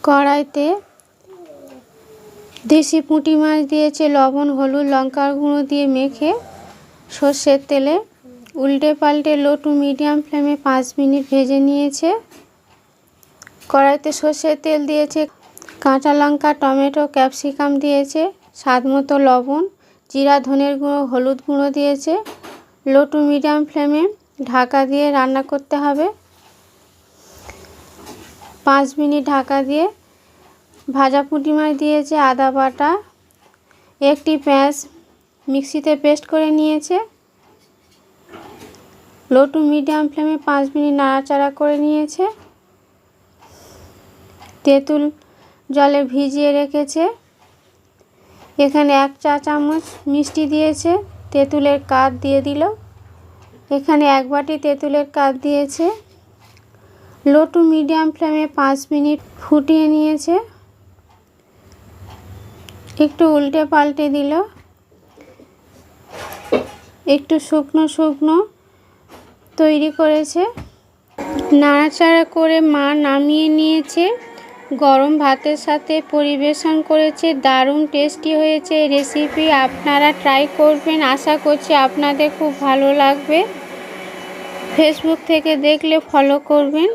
কড়াইতে দেশি পুঁটি মাছ দিয়েছে, লবণ, হলুদ, লঙ্কার গুঁড়ো দিয়ে মেখে সর্ষের তেলে উল্টে পাল্টে লো টু মিডিয়াম ফ্লেমে 5 মিনিট ভেজে নিয়েছে। কড়াইতে সর্ষের তেল দিয়েছে, কাঁচা লঙ্কা, টমেটো, ক্যাপসিকাম দিয়েছে, স্বাদ মতো লবণ, জিরা, ধনের গুঁড়ো, হলুদ গুঁড়ো দিয়েছে। লো টু মিডিয়াম ফ্লেমে ঢাকা দিয়ে রান্না করতে হবে। 5 মিনিট ঢাকা দিয়ে ভাজা পুঁটি মাছ দিয়েছে, আদা বাটা, একটি পেঁয়াজ মিক্সিতে পেস্ট করে নিয়েছে। লো টু মিডিয়াম ফ্লেমে 5 মিনিট নাড়াচাড়া করে নিয়েছে। তেঁতুল জলে ভিজিয়ে রেখেছে। এখানে 1 চা চামচ মিষ্টি দিয়েছে, তেঁতুলের কাঠ দিয়ে দিল। এখানে 1 বাটি তেঁতুলের কাঠ দিয়েছে। লো টু মিডিয়াম ফ্লেমে 5 মিনিট ফুটিয়ে নিয়েছে। একটু উল্টে পাল্টে দিল। একটু শুকনো শুকনো তৈরি করেছে। নাড়াচাড়া করে মা নামিয়ে নিয়েছে। গরম ভাতের সাথে পরিবেশন করেছে। দারুণ টেস্টি হয়েছে এই রেসিপি। আপনারা ট্রাই করবেন, আশা করছি আপনাদের খুব ভালো লাগবে। ফেসবুক থেকে দেখলে ফলো করবেন।